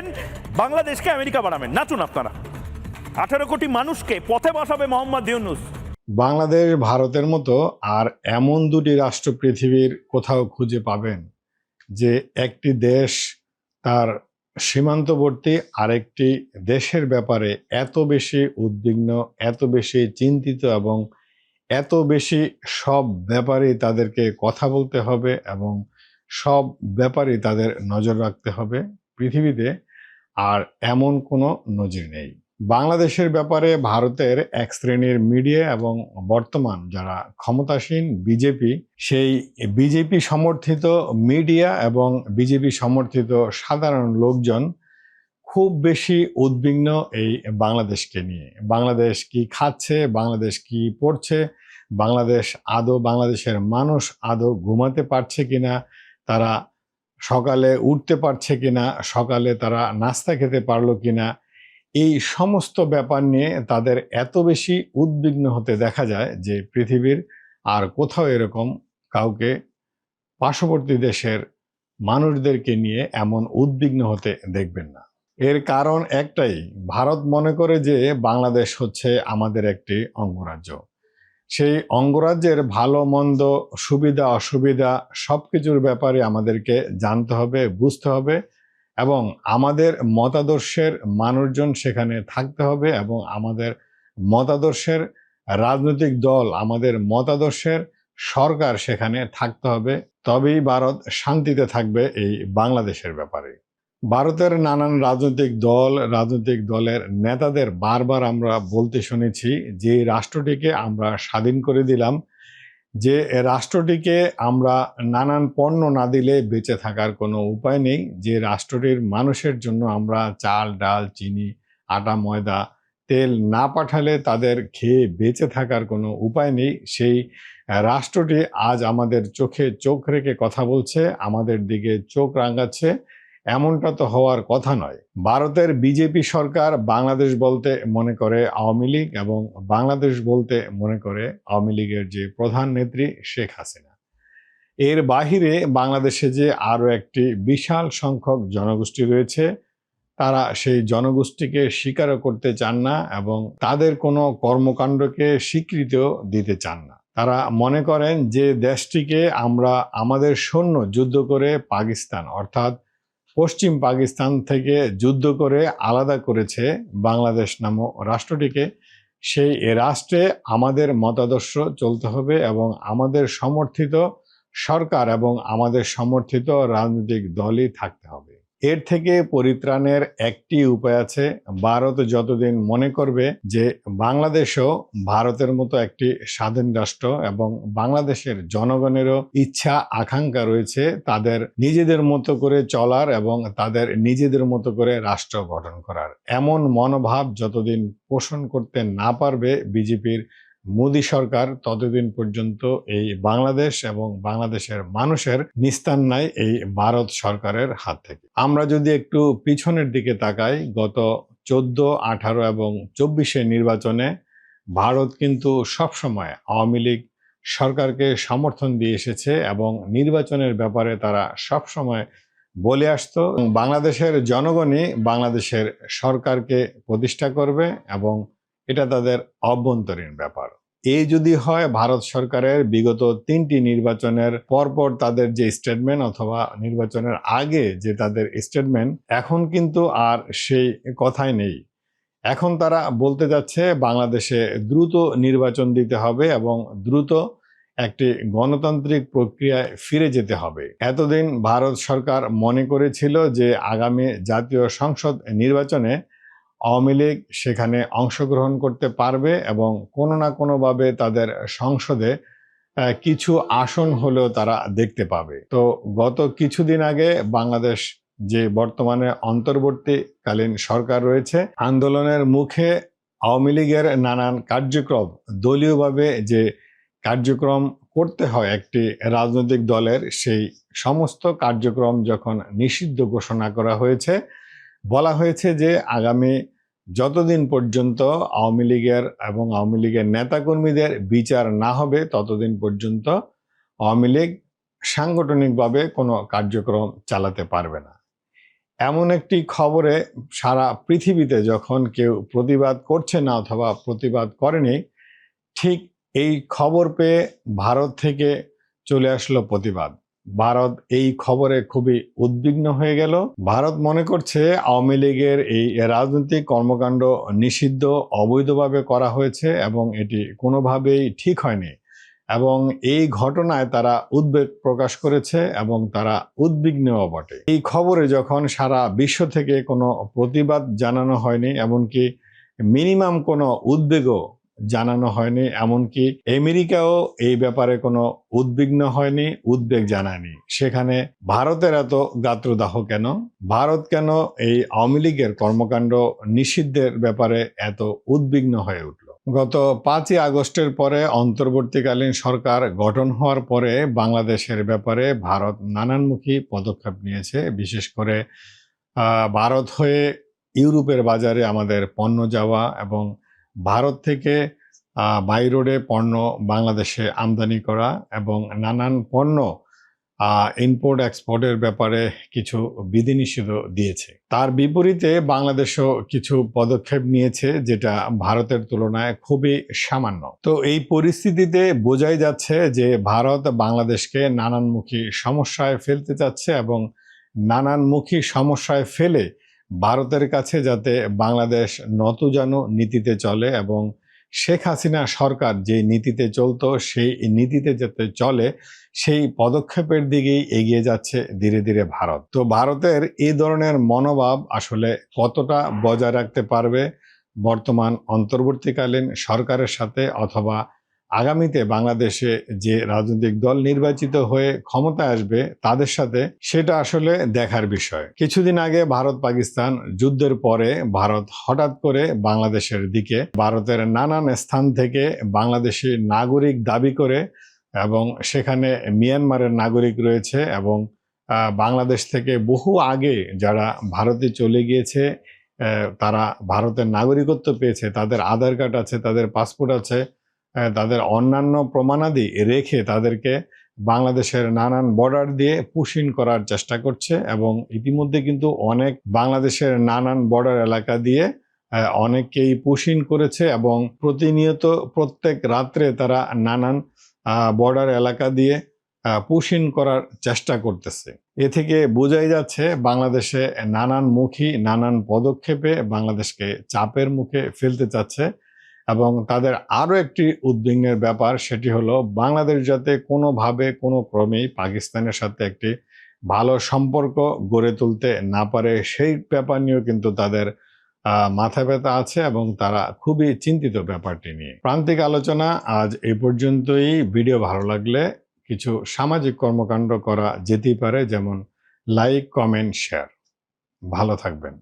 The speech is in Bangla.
বলছেন বাংলাদেশকে আমেরিকা বানাবেন। নাচুন আপনারা, 18 কোটি মানুষকে পথে বসাবে মোহাম্মদ ইউনূস। বাংলাদেশ ভারতের মতো আর এমন দুটি রাষ্ট্র পৃথিবীর কোথাও খুঁজে পাবেন যে একটি দেশ তার সীমান্তবর্তী আরেকটি দেশের ব্যাপারে এত বেশি উদ্বিগ্ন, এত বেশি চিন্তিত এবং এত বেশি সব ব্যাপারেই তাদেরকে কথা বলতে হবে এবং সব ব্যাপারেই তাদের নজর রাখতে হবে। পৃথিবীতে আর এমন কোনো নজির নেই। বাংলাদেশের ব্যাপারে ভারতের এক শ্রেণীর মিডিয়া এবং বর্তমান যারা ক্ষমতাসীন বিজেপি, সেই বিজেপি সমর্থিত মিডিয়া এবং বিজেপি সমর্থিত সাধারণ লোকজন খুব বেশি উদ্বিগ্ন এই বাংলাদেশকে নিয়ে। বাংলাদেশ কি খাচ্ছে, বাংলাদেশ কি পড়ছে, বাংলাদেশের মানুষ আদৌ ঘুমাতে পারছে কিনা, তারা সকালে উঠতে পারছে কিনা, সকালে তারা নাস্তা খেতে পারলো কিনা, এই সমস্ত ব্যাপার নিয়ে তাদের এত বেশি উদ্বিগ্ন হতে দেখা যায় যে পৃথিবীর আর কোথাও এরকম কাউকে পার্শ্ববর্তী দেশের মানুষদেরকে নিয়ে এমন উদ্বিগ্ন হতে দেখবেন না। এর কারণ একটাই, ভারত মনে করে যে বাংলাদেশ হচ্ছে আমাদের একটি অঙ্গরাজ্য। সেই অঙ্গরাজ্যের ভালো মন্দ, সুবিধা অসুবিধা সবকিছুর ব্যাপারে আমাদেরকে জানতে হবে, বুঝতে হবে এবং আমাদের মতাদর্শের মানুষজন সেখানে থাকতে হবে এবং আমাদের মতাদর্শের রাজনৈতিক দল, আমাদের মতাদর্শের সরকার সেখানে থাকতে হবে। তবেই ভারত শান্তিতে থাকবে এই বাংলাদেশের ব্যাপারে। ভারতের নানান রাজনৈতিক দলের নেতাদের বারবার আমরা বলতে শুনেছি যে রাষ্ট্রটিকে আমরা স্বাধীন করে দিলাম, যে রাষ্ট্রটিকে আমরা নানান পণ্য না দিলে বেঁচে থাকার কোনো উপায় নেই, যে রাষ্ট্রটির মানুষের জন্য আমরা চাল, ডাল, চিনি, আটা, ময়দা, তেল না পাঠালে তাদের খেয়ে বেঁচে থাকার কোনো উপায় নেই, সেই রাষ্ট্রটি আজ আমাদের চোখে চোখ রেখে কথা বলছে, আমাদের দিকে চোখ রাঙাচ্ছে। এমনটা তো হওয়ার কথা নয়। ভারতের বিজেপি সরকার বাংলাদেশ বলতে মনে করে আওয়ামী লীগ এবং বাংলাদেশ বলতে মনে করে আওয়ামী লীগের যে প্রধান নেত্রী শেখ হাসিনা। এর বাহিরে বাংলাদেশে যে আরও একটি বিশাল সংখ্যক জনগোষ্ঠী রয়েছে, তারা সেই জনগোষ্ঠীকে স্বীকারও করতে চান না এবং তাদের কোনো কর্মকাণ্ডকে স্বীকৃতিও দিতে চান না। তারা মনে করেন যে দেশটিকে আমরা আমাদের সৈন্য যুদ্ধ করে পাকিস্তান অর্থাৎ পশ্চিম পাকিস্তান থেকে যুদ্ধ করে আলাদা করেছে বাংলাদেশ নামক রাষ্ট্রটিকে, সেই রাষ্ট্রে আমাদের মতাদর্শ চলতে হবে এবং আমাদের সমর্থিত সরকার এবং আমাদের সমর্থিত রাজনৈতিক দলই থাকতে হবে। এর থেকে পরিত্রাণের একটি উপায় আছে। ভারত যতদিন মনে করবে যে বাংলাদেশও ভারতের মতো একটি স্বাধীন রাষ্ট্র এবং বাংলাদেশের জনগণেরও ইচ্ছা আকাঙ্ক্ষা রয়েছে তাদের নিজেদের মতো করে চলার এবং তাদের নিজেদের মতো করে রাষ্ট্র গঠন করার, এমন মনোভাব যতদিন পোষণ করতে না পারবে বিজেপির মোদী সরকার, ততদিন পর্যন্ত এই বাংলাদেশ এবং বাংলাদেশের মানুষের নিস্তার নাই এই ভারত সরকারের হাত থেকে। আমরা যদি একটু পিছনের দিকে তাকাই, গত 14, 18 এবং 24 নির্বাচনে ভারত কিন্তু সবসময় আওয়ামী লীগ সরকারকে সমর্থন দিয়ে এসেছে এবং নির্বাচনের ব্যাপারে তারা সবসময় বলে আসতো বাংলাদেশের জনগণই বাংলাদেশের সরকারকে প্রতিষ্ঠা করবে এবং এটা তাদের অভ্যন্তরীণ ব্যাপার। এই যদি হয় ভারত সরকারের বিগত 3টি নির্বাচনের পরপর তাদের যে স্টেটমেন্ট অথবা নির্বাচনের আগে যে তাদের স্টেটমেন্ট, এখন কিন্তু আর সেই কথাই নেই। এখন তারা বলতে যাচ্ছে বাংলাদেশে দ্রুত নির্বাচন দিতে হবে এবং দ্রুত একটি গণতান্ত্রিক প্রক্রিয়ায় ফিরে যেতে হবে। এতদিন ভারত সরকার মনে করেছিল যে আগামী জাতীয় সংসদ নির্বাচনে আওয়ামী লীগ সেখানে অংশগ্রহণ করতে পারবে এবং কোনো না কোনোভাবে তাদের সংসদে কিছু আসন হলেও তারা দেখতে পাবে। তো গত কিছুদিন আগে বাংলাদেশ যে বর্তমানে অন্তর্বর্তীকালীন সরকার রয়েছে, আন্দোলনের মুখে আওয়ামী লীগের নানান কার্যক্রম, দলীয়ভাবে যে কার্যক্রম করতে হয় একটি রাজনৈতিক দলের, সেই সমস্ত কার্যক্রম যখন নিষিদ্ধ ঘোষণা করা হয়েছে, বলা হয়েছে যে আগামী যতদিন পর্যন্ত আওয়ামী লীগের এবং আওয়ামী লীগের নেতাকর্মীদের বিচার না হবে ততদিন পর্যন্ত আওয়ামী লীগ সাংগঠনিকভাবে কোনো কার্যক্রম চালাতে পারবে না। এমন একটি খবরে সারা পৃথিবীতে যখন কেউ প্রতিবাদ করছে না অথবা প্রতিবাদ করেনি, ঠিক এই খবর পেয়ে ভারত থেকে চলে আসলো প্রতিবাদ। ভারত এই খবরে খুবই উদ্বিগ্ন হয়ে গেল। ভারত মনে করছে আওয়ামী লীগের এই রাজনৈতিক কর্মকাণ্ড নিষিদ্ধ, অবৈধভাবে করা হয়েছে এবং এটি কোনোভাবেই ঠিক হয়নি, এবং এই ঘটনায় তারা উদ্বেগ প্রকাশ করেছে এবং তারা উদ্বিগ্নও বটে। এই খবরে যখন সারা বিশ্ব থেকে কোনো প্রতিবাদ জানানো হয়নি, এমনকি মিনিমাম কোনো উদ্বেগও জানানো হয়নি, এমনকি আমেরিকাও এই ব্যাপারে কোনো উদ্বিগ্ন হয়নি, উদ্বেগ জানায়নি, সেখানে ভারতের এত গাত্রদাহ কেন? ভারত কেন এই আওয়ামী লীগের কর্মকাণ্ড নিষিদ্ধের ব্যাপারে এত উদ্বিগ্ন হয়ে উঠল? গত 5ই আগস্টের পরে অন্তর্বর্তীকালীন সরকার গঠন হওয়ার পরে বাংলাদেশের ব্যাপারে ভারত নানানমুখী পদক্ষেপ নিয়েছে। বিশেষ করে ভারত হয়ে ইউরোপের বাজারে আমাদের পণ্য যাওয়া এবং ভারত থেকে বাই রোডে পণ্য বাংলাদেশে আমদানি করা এবং নানান পণ্য ইম্পোর্ট এক্সপোর্টের ব্যাপারে কিছু বিধিনিষেধ দিয়েছে। তার বিপরীতে বাংলাদেশও কিছু পদক্ষেপ নিয়েছে, যেটা ভারতের তুলনায় খুবই সামান্য। তো এই পরিস্থিতিতে বোঝাই যাচ্ছে যে ভারত বাংলাদেশকে নানানমুখী সমস্যায় ফেলতে চাচ্ছে এবং নানানমুখী সমস্যায় ফেলে ভারতের কাছে যাতে বাংলাদেশ নতজানু নীতিতে চলে এবং শেখ হাসিনা সরকার যে নীতিতে চলতো সেই নীতিতে যাতে চলে, সেই পদক্ষেপের দিকেই এগিয়ে যাচ্ছে ধীরে ধীরে ভারত। তো ভারতের এই ধরনের মনোভাব আসলে কতটা বজায় রাখতে পারবে বর্তমান অন্তর্বর্তীকালীন সরকারের সাথে, অথবা আগামীতে বাংলাদেশে যে রাজনৈতিক দল নির্বাচিত হয়ে ক্ষমতায় আসবে তাদের সাথে, সেটা আসলে দেখার বিষয়। কিছুদিন আগে ভারত পাকিস্তান যুদ্ধের পরে ভারত হঠাৎ করে বাংলাদেশের দিকে ভারতের নানান স্থান থেকে বাংলাদেশি নাগরিক দাবি করে, এবং সেখানে মিয়ানমারের নাগরিক রয়েছে এবং বাংলাদেশ থেকে বহু আগে যারা ভারতে চলে গিয়েছে, তারা ভারতের নাগরিকত্ব পেয়েছে, তাদের আধার কার্ড আছে, তাদের পাসপোর্ট আছে, তাদের অন্যান্য প্রমাণাদি রেখে তাদেরকে বাংলাদেশের নানান বর্ডার দিয়ে পুশ ইন করার চেষ্টা করছে। এবং ইতিমধ্যে কিন্তু অনেক বাংলাদেশের নানান বর্ডার এলাকা দিয়ে অনেককেই পুশ ইন করেছে এবং প্রতিনিয়ত প্রত্যেক রাত্রে তারা নানান বর্ডার এলাকা দিয়ে পুশ ইন করার চেষ্টা করতেছে। এ থেকে বোঝাই যাচ্ছে বাংলাদেশে নানান পদক্ষেপে বাংলাদেশকে চাপের মুখে ফেলতে চাচ্ছে। এবং তাদের আরও একটি উদ্বিগ্নের ব্যাপার, সেটি হলো বাংলাদেশ যাতে কোনোভাবে কোনো ক্রমেই পাকিস্তানের সাথে একটি ভালো সম্পর্ক গড়ে তুলতে না পারে, সেই ব্যাপার নিয়েও কিন্তু তাদের মাথা ব্যথা আছে এবং তারা খুবই চিন্তিত ব্যাপারটি নিয়ে। প্রান্তিক আলোচনা আজ এই পর্যন্তই। ভিডিও ভালো লাগলে কিছু সামাজিক কর্মকাণ্ড করা যেতেই পারে, যেমন লাইক, কমেন্ট, শেয়ার। ভালো থাকবেন।